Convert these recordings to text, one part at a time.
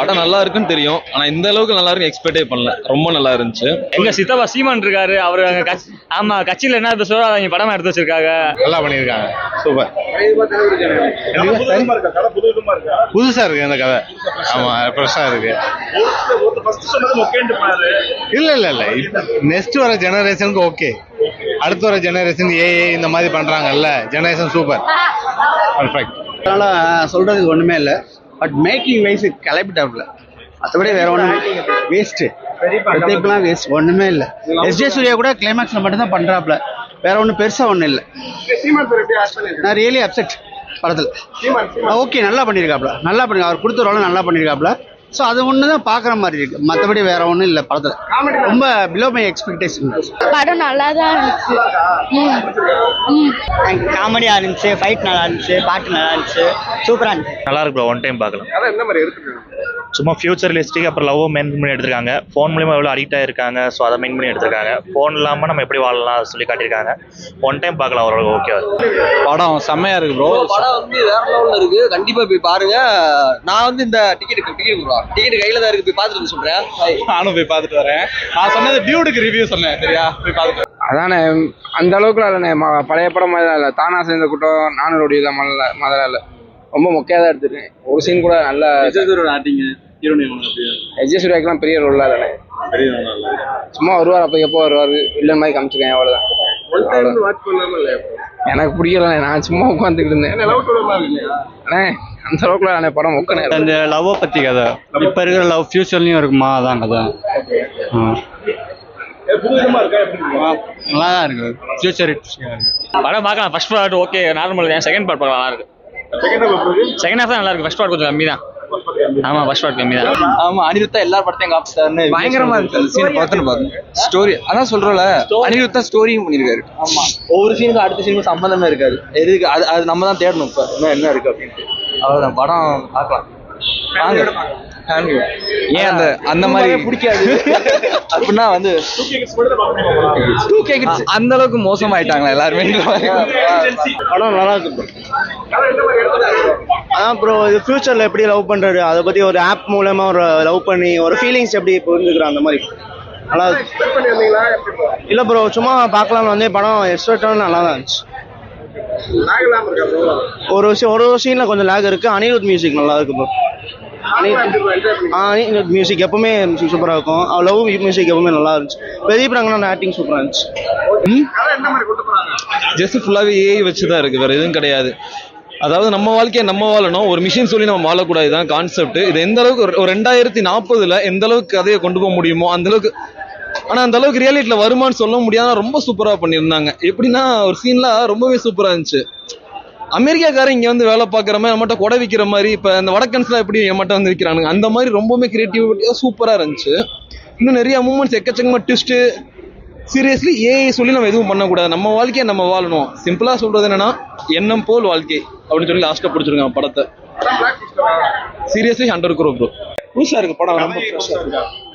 படம் நல்லா இருக்குன்னு தெரியும், ஆனா இந்த அளவுக்கு நல்லா இருக்கு எக்ஸ்பெக்டே பண்ணல. ரொம்ப நல்லா இருந்துச்சு. எங்க சித்தப்பா சீமான் இருக்காரு, அவரு ஆமா கட்சியில என்ன பேசுறோ அவங்க படமா எடுத்து வச்சிருக்காங்க. நல்லா பண்ணிருக்காங்க, சூப்பர். புதுசா இருக்கு இந்த கதை. ஆமா, ஃப்ரெஷ்ஷா இருக்கு. இல்ல இல்ல இல்ல, நெக்ஸ்ட் வர ஜெனரேஷனுக்கு ஓகே. அடுத்து வர ஜெனரேஷன் ஏஐ இந்த மாதிரி பண்றாங்கல்ல, ஜெனரேஷன் சூப்பர், பர்ஃபெக்ட். அதனால சொல்றதுக்கு ஒண்ணுமே இல்லை. பட் மேக்கிங் வைஸ் கிளப்பிட்டாப்ல, மற்றபடி வேற ஒண்ணுமே வேஸ்ட். வேஸ்ட் ஒண்ணுமே இல்லை. எஸ்ஜே சூர்யா கூட கிளைமேக்ஸ்ல மட்டும்தான் பண்றாப்ல, வேற ஒன்றும் பெருசா ஒன்றும் இல்லை. நான் ரியலி அப்செட் படத்தில். ஓகே, நல்லா பண்ணியிருக்காப்ல, நல்லா பண்ணி அவர் கொடுத்த ரோலை நல்லா பண்ணியிருக்காப்ல. ஸோ அது ஒன்று தான் பார்க்குற மாதிரி இருக்கு, மற்றபடி வேற ஒன்றும் இல்லை படத்தில். ரொம்ப பிலோ மை எக்ஸ்பெக்டேஷன். படம் நல்லா தான் இருந்துச்சு. காமெடியாக இருந்துச்சு, ஃபைட் நல்லா இருந்துச்சு, பாட்டு நல்லா இருந்துச்சு, சூப்பராக இருந்துச்சு. நல்லா இருக்கு ப்ரோ, ஒன் டைம் பார்க்கலாம். சும்மா ஃபியூச்சரிஸ்டிக் அப்புறம் லவ் மெயின் பண்ணி எடுத்திருக்காங்க. ஃபோன் மூலியமா எவ்வளோ அடிக்ட் ஆயிருக்காங்க, ஸோ அதை மெயின் பண்ணி எடுத்திருக்காங்க. ஃபோன் இல்லாமல் நம்ம எப்படி வாழலாம் சொல்லி காட்டியிருக்காங்க. ஒன் டைம் பார்க்கலாம், ஓரளவு ஓகே. படம் செம்மையா இருக்கு ப்ரோ. படம் வந்து வேற லெவல்ல இருக்கு, கண்டிப்பா போய் பாருங்க. நான் வந்து இந்த டிக்கெட் கையில தான் இருக்கு, போய் பார்த்துட்டு சொல்றேன். நானும் போய் பார்த்துட்டு வரேன். நான் சொன்னது டியூடுக்கு ரிவ்யூ சொன்னேன், சரியா? போய் பார்த்துட்டு அதானே, அந்த அளவுக்கு இல்லைண்ணே. பழைய படம் மாதிரி தான் இல்லை. தானா சேர்ந்த கூட்டம் 400 தான் முதல்ல இல்லை, ரொம்ப மொக்கையாக தான் எடுத்துருக்கேன். ஒரு சீன் கூட நல்லா எஜ்ஜே சூர்யாக்கெல்லாம் பெரிய ரோல்லாம் இல்லைண்ணே. சும்மா வருவார், அப்போ எப்போ வருவார், வில்லன் மாதிரி காமிச்சிருக்கேன், அவ்வளோதான். எனக்கு பிடிக்கல, நான் சும்மா உட்காந்துக்கிட்டு இருந்தேன். அண்ணே அந்த அளவுக்குள்ள அண்ணே படம் மொக்கனே. அந்த லவ்வை பற்றி கதை, இப்போ இருக்கிற லவ் ஃபியூச்சர்லையும் இருக்குமா, அதான் கதை. நல்லா தான் இருக்கு, ஃபியூச்சர் படம் பார்க்கலாம். ஃபர்ஸ்ட் பார்ட் ஓகே, நார்மல் தான். செகண்ட் பார்ட் பார்க்கலாம், நல்லா இருக்கு. செகண்ட் ஹாஃப் தான் நல்லா இருக்கு, ஃபர்ஸ்ட் பார்ட் கொஞ்சம் கம்மி தான். ஆமா, ஃபர்ஸ்ட் பார்ட் கம்மி தான். ஆமா, அனிருத்தா எல்லா படத்தையும் காப்பிச்சாருன்னு பயங்கரமா இருக்கு. சீன் பார்த்தேன் ஸ்டோரி, அதான் சொல்றோம்ல, அனிருத்தா ஸ்டோரியும் பண்ணிருக்காரு. ஆமா, ஒவ்வொரு சீனுக்கும் அடுத்த சீனுக்கும் சம்பந்தமே இருக்காது. எதுக்கு அது நம்ம தான் தேடணும், இப்ப என்ன இருக்கு அப்படின்ட்டு. அவ்வளவுதான், படம் பார்க்கலாம். ஏன் அந்த மாதிரி பிடிக்காது அப்படின்னா வந்து அந்த அளவுக்கு மோசமாயிட்டாங்களா எல்லாருமே? படம் நல்லா இருக்கு. அதான் ப்ரோ, இது ஃபியூச்சரில் எப்படி லவ் பண்ணுறது, அதை பற்றி ஒரு ஆப் மூலமாக ஒரு லவ் பண்ணி ஒரு ஃபீலிங்ஸ் எப்படி புரிஞ்சுக்கிறோம், அந்த மாதிரி நல்லா இருக்கு. இல்லை ப்ரோ, சும்மா பார்க்கலாம்னு வந்து படம் எக்ஸ்பெக்டாக நல்லா தான் இருந்துச்சு. ஒரு சீனில் கொஞ்சம் லேக் இருக்குது. அனிருத் மியூசிக் நல்லா இருக்கு ப்ரோ. அனிருத் மியூசிக் எப்பவுமே சூப்பராக இருக்கும். லவ் மியூசிக் எப்பவுமே நல்லா இருந்துச்சு. பிரதீப் ரங்கனோட ஆக்டிங் சூப்பராக இருந்துச்சு. ஜஸ்ட் ஃபுல்லாகவே ஏஐ வச்சு தான் இருக்கு, வேற எதுவும் கிடையாது. அதாவது நம்ம வாழ்க்கையை நம்ம வாழணும், ஒரு மிஷின் சொல்லி நம்ம வாழக்கூடாது தான் கான்செப்ட். இது எந்த அளவுக்கு ஒரு 2040 எந்த அளவுக்கு கதையை கொண்டு போக முடியுமோ அந்த அளவுக்கு. ஆனா அந்த அளவுக்கு ரியாலிட்டியில வருமானு சொல்ல முடியாத ரொம்ப சூப்பரா பண்ணியிருந்தாங்க. எப்படின்னா ஒரு சீன்லாம் ரொம்பவே சூப்பரா இருந்துச்சு. அமெரிக்காக்காரன் இங்க வந்து வேலை பார்க்குற மாதிரி நம்மகிட்ட கொடை விற்கிற மாதிரி, இப்ப இந்த வடக்கன்ஸ்லாம் எப்படி நம்மகிட்ட வந்து விற்கிறானுங்க, அந்த மாதிரி ரொம்பவே கிரியேட்டிவிட்டியா சூப்பரா இருந்துச்சு. இன்னும் நிறைய மூமெண்ட்ஸ், எக்கச்சக்கமா ட்விஸ்ட். சீரியஸ்லி ஏஐ சொல்லி நம்ம எதுவும் பண்ணக்கூடாது, நம்ம வாழ்க்கையை நம்ம வாழணும். சிம்பிளா சொல்றது என்னன்னா, எண்ணம் போல் வாழ்க்கை அப்படின்னு சொல்லி லாஸ்ட்டா பிடிச்சிருக்காங்க படத்தை. Seriously 100 crore bro. புதுசா இருக்கு படம், ரொம்ப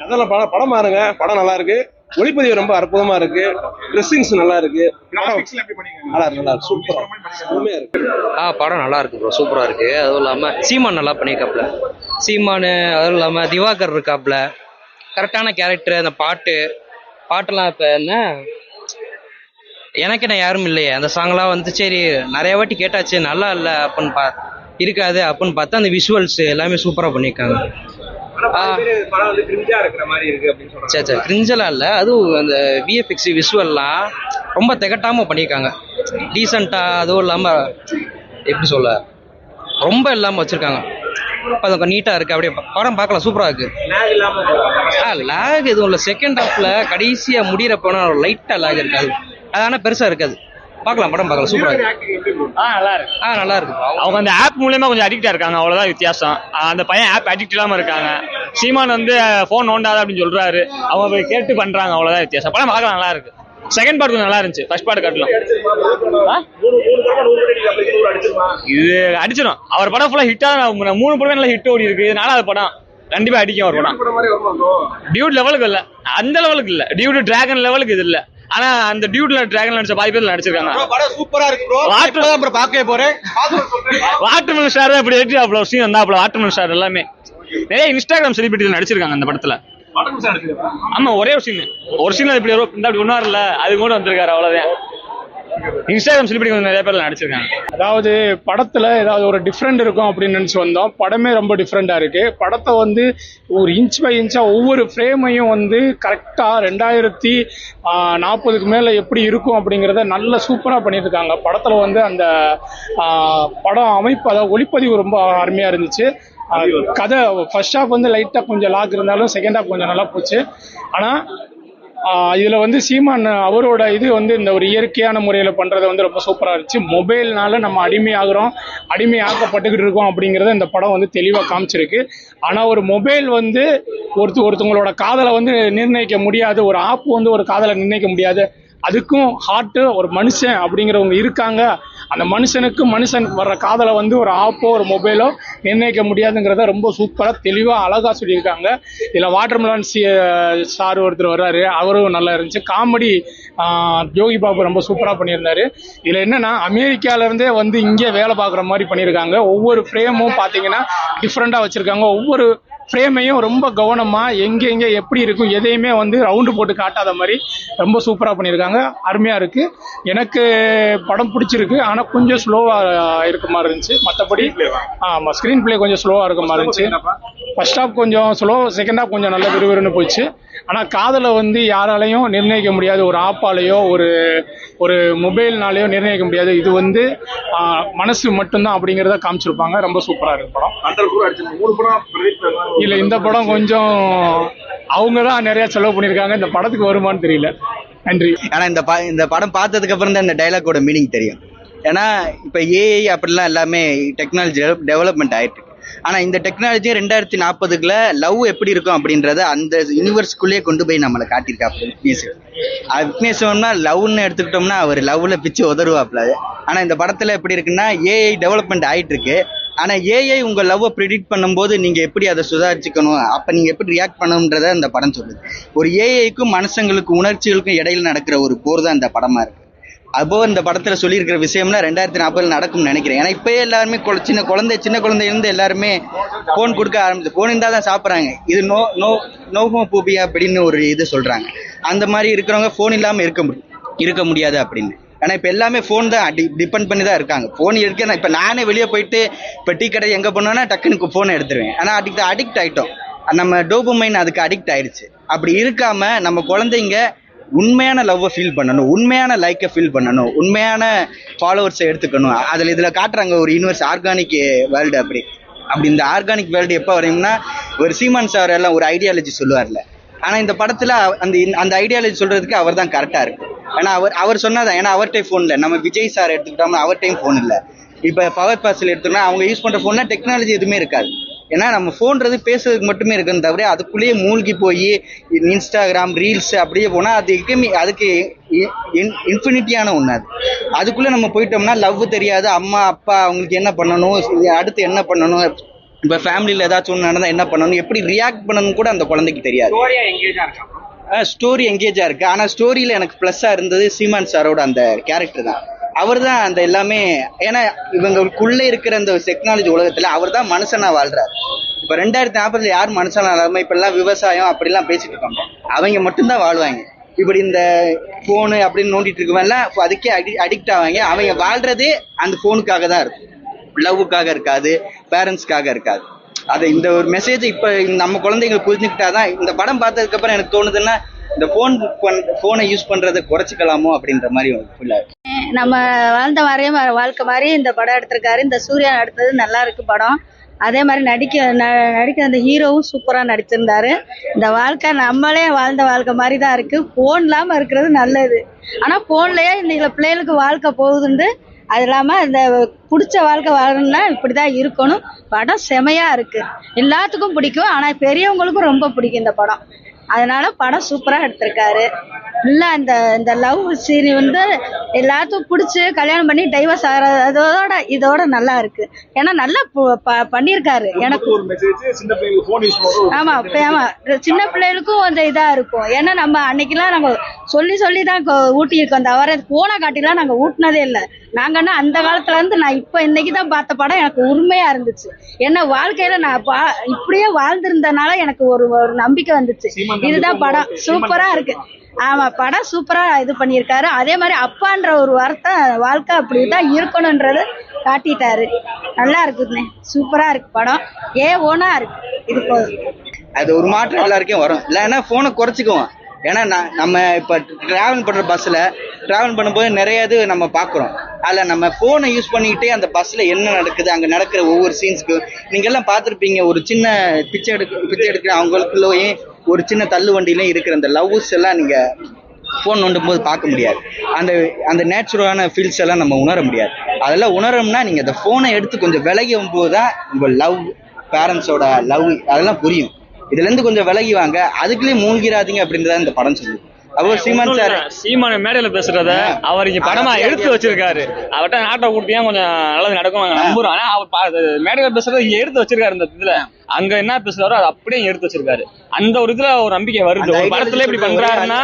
அதெல்லாம் படம் பாருங்க. படம் நல்லா இருக்கு, ஒளிப்பதிவு ரொம்ப அற்புதமா இருக்கு, ட்ரெஸ்ஸிங்ஸ் நல்லா இருக்கு, நல்லா இருக்கு, சூப்பரா இருக்கு. படம் நல்லா இருக்கு ப்ரோ, சூப்பரா இருக்கு. அதுவும் இல்லாம சீமான் நல்லா பண்ணியிருக்காப்ல, சீமானு. அதுவும் இல்லாம திவாகர் இருக்காப்ல, கரெக்டான கேரக்டர். அந்த பாட்டெல்லாம் இப்ப என்ன எனக்கு என்ன யாரும் இல்லையே, அந்த சாங்லாம் வந்து சரி நிறைய வாட்டி கேட்டாச்சு, நல்லா இல்லை அப்படின்னு இருக்காது அப்படின்னு பார்த்தா அந்த விஷுவல்ஸ் எல்லாமே சூப்பரா பண்ணியிருக்காங்க. சரி கிரிஞ்செல்லாம் இல்லை, அதுவும் அந்த விஎஃப்எக்ஸ் விஷுவல்லாம் ரொம்ப திகட்டாம பண்ணியிருக்காங்க, டீசெண்டா. அதுவும் இல்லாம எப்படி சொல்ல, ரொம்ப இல்லாம வச்சிருக்காங்க. அது நீட்டா இருக்கு, அப்படியே படம் பார்க்கலாம், சூப்பரா இருக்கு. லேக் எதுவும் இல்லை. செகண்ட் ஹாஃப்ல கடைசியா முடியறப்ப லைட்டா லேக் இருக்காது, அது ஆனா பெருசா இருக்காது. பார்க்கலாம், படம் பார்க்கலாம், சூப்பரா இருக்கு. நல்லா இருக்கு. அவங்க அந்த ஆப் மூலமா கொஞ்சம் அடிக்டா இருக்காங்க, அவ்வளவுதான் வித்தியாசம். அந்த பையன் ஆப் அடிக்ட் இல்லாம இருக்காங்க. சீமான் வந்து போன் நோண்டாத அப்படின்னு சொல்றாரு, அவங்க போய் கேட்டு பண்றாங்க, அவ்வளவுதான் வித்தியாசம். படம் பார்க்கலாம், நல்லா இருக்கு. செகண்ட் பார்ட் கொஞ்சம் நல்லா இருந்துச்சு, ஃபர்ஸ்ட் பார்ட் காட்டலாம். இது அடிச்சிடும். அவர் படம் ஃபுல்லா ஹிட்டா, 3 படமே நல்லா ஹிட் ஓடி இருக்கு. 4வது படம் கண்டிப்பா அடிக்கும் அவர் படம். டியூட் லெவலுக்கு இல்ல, அந்த லெவலுக்கு இல்ல. டியூட் டிராகன் லெவலுக்கு இது இல்ல. ஆனா அந்த டியூட்ல டிராகன் நடிச்ச 5 பேர் நடிச்சிருக்காங்க. படம் சூப்பரா இருக்கு ப்ரோ. வாட்டர்மெலன் ஸ்டார் தான் இப்படி ஏற்றி அவ்வளவு சீன் வந்தா அவ்வளவு வாட்டர்மெலன் ஸ்டார் எல்லாமே நிறைய இன்ஸ்டாகிராம் செலிபிரிட்டி நடிச்சிருக்காங்க அந்த படத்துல. ஆமா, ஒரே ஒரு சீன் இப்படி அப்படி ஒன்றும் வரல, அது கூட வந்திருக்காரு, அவ்வளவுதான். இன்ஸ்டாகிராம் செலிபிரிட்டி கொஞ்சம் நிறைய பேர் நடிச்சிருக்காங்க. அதாவது படத்துல ஏதாவது ஒரு டிஃப்ரெண்ட் இருக்கும் அப்படின்னு நினைச்சு வந்தோம். படமே ரொம்ப டிஃப்ரெண்டா இருக்கு. படத்தை வந்து ஒரு இன்ச் பை இன்ச்சா ஒவ்வொரு ஃப்ரேமையும் வந்து கரெக்டா 2040க்கு மேல எப்படி இருக்கும் அப்படிங்கறத நல்ல சூப்பரா பண்ணியிருக்காங்க. படத்துல வந்து அந்த படம் அமைப்பு, அதாவது ஒளிப்பதிவு ரொம்ப அருமையா இருந்துச்சு. கதை ஃபர்ஸ்ட் ஹாஃப் வந்து லைட்டா கொஞ்சம் லாக் இருந்தாலும் செகண்ட் ஹாஃப் கொஞ்சம் நல்லா போச்சு. ஆனா இதுல வந்து சீமான் அவரோட இது வந்து இந்த ஒரு இயற்கையான முறையில பண்றது வந்து ரொம்ப சூப்பரா இருந்துச்சு. மொபைல்னால நம்ம அடிமையாக்கப்பட்டுக்கிட்டு இருக்கோம் அப்படிங்கறத இந்த படம் வந்து தெளிவா காமிச்சிருக்கு. ஆனா ஒரு மொபைல் வந்து ஒருத்தவங்களோட காதலை வந்து நிர்ணயிக்க முடியாது, ஒரு ஆப் வந்து ஒரு காதலை நிர்ணயிக்க முடியாது. அதுக்கும் ஹார்ட் ஒரு மனுஷன் அப்படிங்கிறவங்க இருக்காங்க. அந்த மனுஷன் வர்ற காதலை வந்து ஒரு ஆப்போ ஒரு மொபைலோ நிர்ணயிக்க முடியாதுங்கிறத ரொம்ப சூப்பரா தெளிவா அழகா சொல்லியிருக்காங்க. இதுல வாட்டர்மெலன் சார் ஒருத்தர் வர்றாரு, அவரும் நல்லா இருந்துச்சு. காமெடி யோகி பாபு ரொம்ப சூப்பரா பண்ணியிருந்தாரு. இதுல என்னன்னா அமெரிக்கால இருந்தே வந்து இங்கே வேலை பார்க்குற மாதிரி பண்ணியிருக்காங்க. ஒவ்வொரு ஃப்ரேமும் பாத்தீங்கன்னா டிஃப்ரெண்டா வச்சிருக்காங்க. ஒவ்வொரு ஃப்ரேமையும் ரொம்ப கவனமா எங்க எப்படி இருக்கும் எதையுமே வந்து ரவுண்டு போட்டு காட்டாத மாதிரி ரொம்ப சூப்பரா பண்ணியிருக்காங்க. அருமையா இருக்கு. எனக்கு படம் பிடிச்சிருக்கு. ஆனா கொஞ்சம் ஸ்லோவா இருக்க மாதிரி இருந்துச்சு. மற்றபடி ஆமா, ஸ்கிரீன் பிளே கொஞ்சம் ஸ்லோவா இருக்க மாதிரி இருந்துச்சு. ஃபர்ஸ்ட் ஹாஃப் கொஞ்சம் ஸ்லோ, செகண்ட் ஹாஃப் கொஞ்சம் நல்ல விறுவிறுன்னு போச்சு. ஆனா காதலை வந்து யாராலையும் நிர்ணயிக்க முடியாது, ஒரு ஆப்பாலேயோ ஒரு மொபைல்னாலேயோ நிர்ணயிக்க முடியாது. இது வந்து மனசு மட்டும்தான் அப்படிங்கிறத காமிச்சிருப்பாங்க. ரொம்ப சூப்பரா இருக்கு படம். இல்ல, இந்த படம் கொஞ்சம் அவங்கதான் நிறைய செலவு பண்ணிருக்காங்க. இந்த படத்துக்கு வருமானு தெரியல. நன்றி. ஆனா இந்த படம் பார்த்ததுக்கு அப்புறம் தான் இந்த டைலாக்கோட மீனிங் தெரியும். ஏன்னா இப்ப ஏஐ அப்படிலாம் எல்லாமே டெக்னாலஜி டெவலப்மெண்ட் ஆயிட்டு. ஆனா இந்த டெக்னாலஜி 2040க்குள்ள லவ் எப்படி இருக்கும் அப்படின்றத அந்த யூனிவர்ஸ்குள்ளேயே கொண்டு போய் நம்மளை காட்டியிருக்காப்ல விக்னேஸ்வரம்னா லவ்னு எடுத்துக்கிட்டோம்னா அவர் லவ்ல பிச்சு உதருவாப்ல. ஆனா இந்த படத்துல எப்படி இருக்குன்னா ஏஐ டெவலப்மெண்ட் ஆயிட்டு இருக்கு. ஆனா ஏஐ உங்க லவ்வை ப்ரிடிக்ட் பண்ணும்போது நீங்க எப்படி அதை சுதாரிச்சுக்கணும், அப்ப நீங்க எப்படி ரியாக்ட் பண்ணணும்ன்றத அந்த படம் சொல்லுது. ஒரு ஏஐக்கும் மனுஷங்களுக்கும் உணர்ச்சிகளுக்கும் இடையில நடக்கிற ஒரு போர் தான் இந்த படமா இருக்கு. அப்போ இந்த படத்துல சொல்லியிருக்கிற விஷயம்னா 2040 நடக்கும்னு நினைக்கிறேன். ஏன்னா இப்பயே எல்லாருமே சின்ன குழந்தையிலிருந்து எல்லாருமே போன் கொடுக்க ஆரம்பிச்சு, போன் இருந்தால் தான் சாப்பிட்றாங்க. இது நோமோபோபியா அப்படின்னு ஒரு இது சொல்றாங்க. அந்த மாதிரி இருக்கிறவங்க போன் இல்லாம இருக்க முடியாது அப்படின்னு. ஏன்னா இப்ப எல்லாமே போன் தான் டிபெண்ட் பண்ணி தான் இருக்காங்க. போன் இருக்கு. இப்ப நானே வெளியே போயிட்டு இப்ப டீ கடை எங்க போனோம்னா டக்குனுக்கு போனை எடுத்துருவேன். ஆனா அடிக்ட் ஆயிட்டோம். நம்ம டோபமைன் அதுக்கு அடிக்ட் ஆயிடுச்சு. அப்படி இருக்காம நம்ம குழந்தைங்க உண்மையான லவ்வை ஃபீல் பண்ணணும், உண்மையான லைக்கை ஃபீல் பண்ணணும், உண்மையான ஃபாலோவர்ஸை எடுத்துக்கணும். இதுல காட்டுறாங்க ஒரு யூனிவர்ஸ் ஆர்கானிக் வேர்ல்டு. அப்படி இந்த ஆர்கானிக் வேர்ல்டு எப்போ வரையும்னா ஒரு சீமான் சார் எல்லாம் ஒரு ஐடியாலஜி சொல்லுவார்ல. ஆனா இந்த படத்துல அந்த ஐடியாலஜி சொல்றதுக்கு அவர் தான் கரெக்டா இருக்கு. ஏன்னா அவர் சொன்னாதான். ஏன்னா அவர் டைம் போன் இல்லை. நம்ம விஜய் சார் எடுத்துக்கிட்டோம்னா அவர் டைம் போன் இல்லை. இப்ப பவர் பாஸ்ல எடுத்தோம்னா அவங்க யூஸ் பண்ற போன்னா டெக்னாலஜி எதுவுமே இருக்காது. ஏன்னா நம்ம போன்றது பேசுறதுக்கு மட்டுமே இருக்குன்னு தவிர அதுக்குள்ளேயே மூழ்கி போய் இன்ஸ்டாகிராம் ரீல்ஸ் அப்படியே போனா அதுக்கு இன்ஃபினிட்டியான ஒண்ணு. அதுக்குள்ள நம்ம போயிட்டோம்னா லவ் தெரியாது, அம்மா அப்பா அவங்களுக்கு என்ன பண்ணணும், அடுத்து என்ன பண்ணணும், இப்ப ஃபேமிலியில ஏதாச்சும் ஒன்று நடந்தா என்ன பண்ணணும், எப்படி ரியாக்ட் பண்ணணும் கூட அந்த குழந்தைக்கு தெரியாது. ஸ்டோரி எங்கேஜா இருக்கு. ஆனா ஸ்டோரியில எனக்கு பிளஸ்ஸா இருந்தது சீமான் சாரோட அந்த கேரக்டர் தான். அவர் தான் அந்த எல்லாமே. ஏன்னா இவங்களுக்குள்ள இருக்கிற அந்த டெக்னாலஜி உலகத்துல அவர் தான் மனுஷனா வாழ்றாரு. இப்ப 2040 யாரும் மனுஷனா இல்லாம இப்ப எல்லாம் விவசாயம் அப்படிலாம் பேசிட்டு இருக்காங்க. அவங்க மட்டும்தான் வாழ்வாங்க. இப்படி இந்த போனு அப்படின்னு நோண்டிட்டு இருக்கவெல்லாம் அதுக்கே அடிக்ட் ஆவாங்க. அவங்க வாழ்றதே அந்த போனுக்காக தான் இருக்கும். லவ்வுக்காக இருக்காது, பேரண்ட்ஸ்க்காக இருக்காது. அதை இந்த ஒரு மெசேஜ் இப்ப நம்ம குழந்தைங்க புரிஞ்சுக்கிட்டாதான். இந்த படம் பார்த்ததுக்கு அப்புறம் எனக்கு தோணுதுன்னா இந்த போனை யூஸ் பண்றதை குறைச்சிக்கலாமோ அப்படின்ற மாதிரி நம்ம வாழ்ந்த மாதிரியே வாழ்க்கை மாதிரி இந்த படம் எடுத்திருக்காரு. இந்த சூர்யா எடுத்தது நல்லா இருக்கு படம். அதே மாதிரி நடிக்க அந்த ஹீரோவும் சூப்பரா நடிச்சிருந்தாரு. இந்த வாழ்க்கை நம்மளே வாழ்ந்த வாழ்க்கை மாதிரி தான் இருக்கு. போன் இல்லாம இருக்கிறது நல்லது. ஆனா போன்லயே இந்த பிள்ளைகளுக்கு வாழ்க்கை போகுதுண்டு. அது இல்லாம இந்த பிடிச்ச வாழ்க்கை வாழணும்னா இப்படிதான் இருக்கணும். படம் செமையா இருக்கு, எல்லாத்துக்கும் பிடிக்கும். ஆனா பெரியவங்களுக்கும் ரொம்ப பிடிக்கும் இந்த படம். அதனால படம் சூப்பரா எடுத்திருக்காரு. இல்ல இந்த லவ் சீன் வந்து எல்லாத்துக்கும் பிடிச்சி கல்யாணம் பண்ணி டைவர்ஸ் ஆகிறதோட இதோட நல்லா இருக்கு. ஏன்னா நல்லா பண்ணியிருக்காரு. எனக்கு ஆமா சின்ன பிள்ளைகளுக்கும் கொஞ்சம் இதா இருக்கும். ஏன்னா நம்ம அன்னைக்கெல்லாம் நம்ம சொல்லி சொல்லி தான் ஊட்டியிருக்கோம் தவிர போனை காட்டிலாம் நாங்கள் ஊட்டினதே இல்லை. நாங்கன்னா அந்த காலத்துல இருந்து நான் இப்போ இன்னைக்கு தான் பார்த்த படம் எனக்கு உண்மையா இருந்துச்சு. என்ன வாழ்க்கையில நான் இப்படியே வாழ்ந்திருந்தனால எனக்கு ஒரு ஒரு நம்பிக்கை வந்துச்சு. இதுதான் படம், சூப்பரா இருக்கு. ஆமா, படம் சூப்பரா இது பண்ணியிருக்காரு. அதே மாதிரி அப்பான்ற ஒரு வார்த்தை வாழ்க்கை அப்படிதான் இருக்கணும்ன்றது காட்டிட்டாரு. நல்லா இருக்குதுண்ணே, சூப்பரா இருக்கு படம். ஓனா இருக்கு. இது போதும். அது ஒரு மாற்றம் எல்லாருக்கும் வரும். இல்லைன்னா போனை குறைச்சிக்குவோம். ஏன்னா நம்ம இப்போ டிராவல் பண்ணுற பஸ்ஸில் டிராவல் பண்ணும்போது நிறைய இது நம்ம பார்க்குறோம். அதில் நம்ம ஃபோனை யூஸ் பண்ணிக்கிட்டே அந்த பஸ்ஸில் என்ன நடக்குது, அங்கே நடக்கிற ஒவ்வொரு சீன்ஸ்க்கும் நீங்கள் எல்லாம் பார்த்துருப்பீங்க. ஒரு சின்ன பிச்சை எடுக்கிற அவங்களுக்குள்ளேயே ஒரு சின்ன தள்ளு வண்டியிலையும் இருக்கிற அந்த லவ்ஸ் எல்லாம் நீங்கள் ஃபோன் நோண்டும் போது பார்க்க முடியாது. அந்த நேச்சுரலான ஃபீல்ஸ் எல்லாம் நம்ம உணர முடியாது. அதெல்லாம் உணரோம்னா நீங்கள் அந்த ஃபோனை எடுத்து கொஞ்சம் விலகி போது தான் உங்கள் லவ், பேரண்ட்ஸோட லவ் அதெல்லாம் புரியும். இதுல இருந்து கொஞ்சம் விலகி வாங்க, அதுக்குள்ளே மூழ்கிறாதீங்க அப்படின்றத இந்த படம் சொல்லுது. அப்போ சீமான் சார் சீமான மேடையில பேசுறத அவர் இங்க படமா எடுத்து வச்சிருக்காரு. அவர்கிட்ட நாட்டை கொடுத்தியா கொஞ்சம் நல்லது நடக்கும் நம்புறோம். ஆனா அவர் மேடையில பேசுறத இங்க எடுத்து வச்சிருக்காரு. இந்த இதுல அங்க என்ன பேசுறாரோ அது அப்படியே எடுத்து வச்சிருக்காரு. அந்த ஒரு இதுல ஒரு நம்பிக்கை வருது. ஒரு படத்துல இப்படி பண்றாருன்னா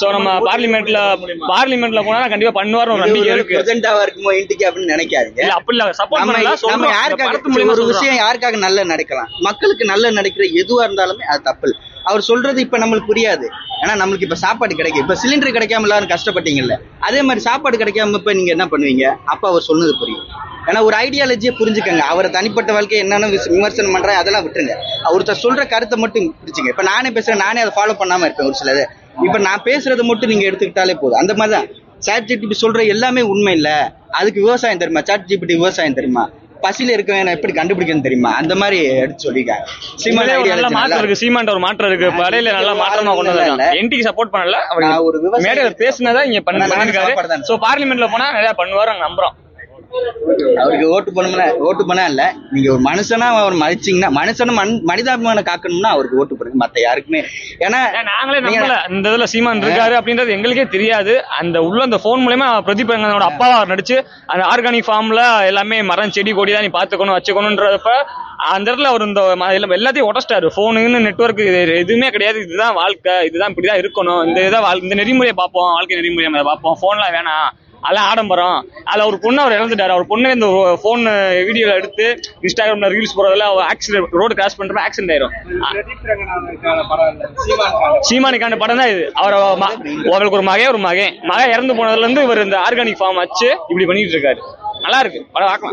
சோ நம்ம பார்லிமெண்ட்ல போனா கண்டிப்பா பண்ணுவாரு ஒரு நம்பிக்கை இருக்கு. இருக்குமோ இன்டிக்கு அப்படின்னு நினைக்காதீங்க. அப்படி இல்ல, சப்போர்ட் பண்ணல. நம்ம யாருக்காக ஒரு விஷயம் யாருக்காக நல்ல நடக்கலாம், மக்களுக்கு நல்ல நடக்கிற எதுவா இருந்தாலுமே அது தப்பு. அவர் சொல்றது இப்ப நம்மளுக்கு புரியாது. ஏன்னா நம்மளுக்கு இப்ப சாப்பாடு கிடைக்கும். இப்ப சிலிண்டர் கிடைக்காம எல்லாரும் கஷ்டப்பட்டீங்கல்ல, அதே மாதிரி சாப்பாடு கிடைக்காம இப்ப நீங்க என்ன பண்ணுவீங்க? அப்ப அவர் சொன்னது புரியும். ஏன்னா ஒரு ஐடியாலஜியை புரிஞ்சுக்கங்க. அவரை தனிப்பட்ட வாழ்க்கை என்னன்னு விமர்சனம் பண்றேன் அதெல்லாம் விட்டுருங்க. ஒருத்தர் சொல்ற கருத்தை மட்டும் பிடிச்சிங்க. இப்ப நானே பேசுறேன், நானே அதை ஃபாலோ பண்ணாம இருப்பேன் ஒரு சிலது. இப்ப நான் பேசுறதை மட்டும் நீங்க எடுத்துக்கிட்டாலே போதும். அந்த மாதிரிதான் சாட் ஜிபிடி சொல்ற எல்லாமே உண்மை இல்ல. அதுக்கு விவசாயம் தெரியுமா? சாட் ஜிபிடி விவசாயம் தெரியுமா? பசியில இருக்கவன் எப்படி கண்டுபிடிக்கணும் தெரியுமா? அந்த மாதிரி எடுத்து சொல்லிருக்காங்க. சீமான் ஒரு மாற்றம் இருக்கு. படையில நல்ல மாற்றமா கொண்டு வந்தாங்க. என்டிக்கு சப்போர்ட் பண்ணல. ஒரு மேடையில பேசினதா இங்க பண்ணிருக்காரு. சோ பார்லிமெண்ட்ல போனா நிறைய பண்ணுவாரு நம்புறோம். அவருக்கு ஓட்டு பண்ணா இல்ல, நீங்க ஒரு மனுஷனா அவர் மதிச்சீங்கன்னா, மனுஷனும் மனிதாபிமானம் காக்கணும்னா அவருக்கு ஓட்டு பண்ணுங்க. மத்த யாருக்குமே. ஏன்னா நாங்களே நம்பல இந்த இதுல சீமான் இருக்காரு அப்படின்றது எங்களுக்கே தெரியாது. அந்த உள்ள அந்த போன் மூலமா பிரதீப் ரங்கனோட அப்பாவா நடிச்சு அந்த ஆர்கானிக் ஃபார்ம்ல எல்லாமே மரம் செடி கொடி தான் நீ பாத்துக்கணும் வச்சுக்கணும்ன்றப்ப அந்த இடத்துல அவர் இந்த எல்லாத்தையும் உடச்சிட்டாரு. போனு நெட்வொர்க் எதுவுமே கிடையாது. இதுதான் வாழ்க்கை, இதுதான் இப்படிதான் இருக்கணும், இந்த நெறிமுறையை பார்ப்போம், வாழ்க்கை நெறிமுறையை பார்ப்போம், போன்லாம் வேணாம், அதெல்லாம் ஆடம்பரம். அதுல ஒரு பொண்ணு அவர் இறந்துட்டாரு. அவர் பொண்ணு இந்த போன் வீடியோல எடுத்து இன்ஸ்டாகிராம்ல ரீல்ஸ் போறதுல ஆக்சிடென்ட், ரோடு கிராஸ் பண்றப்ப ஆக்சிடென்ட் ஆயிரும். சீமானுக்கான படம் தான் இது. அவருக்கு ஒரு மகன் இறந்து போனதுல இருந்து இவர் இந்த ஆர்கானிக் ஃபார்ம் வச்சு இப்படி பண்ணிட்டு இருக்காரு. நல்லா இருக்கு படம், பார்க்கலாம்.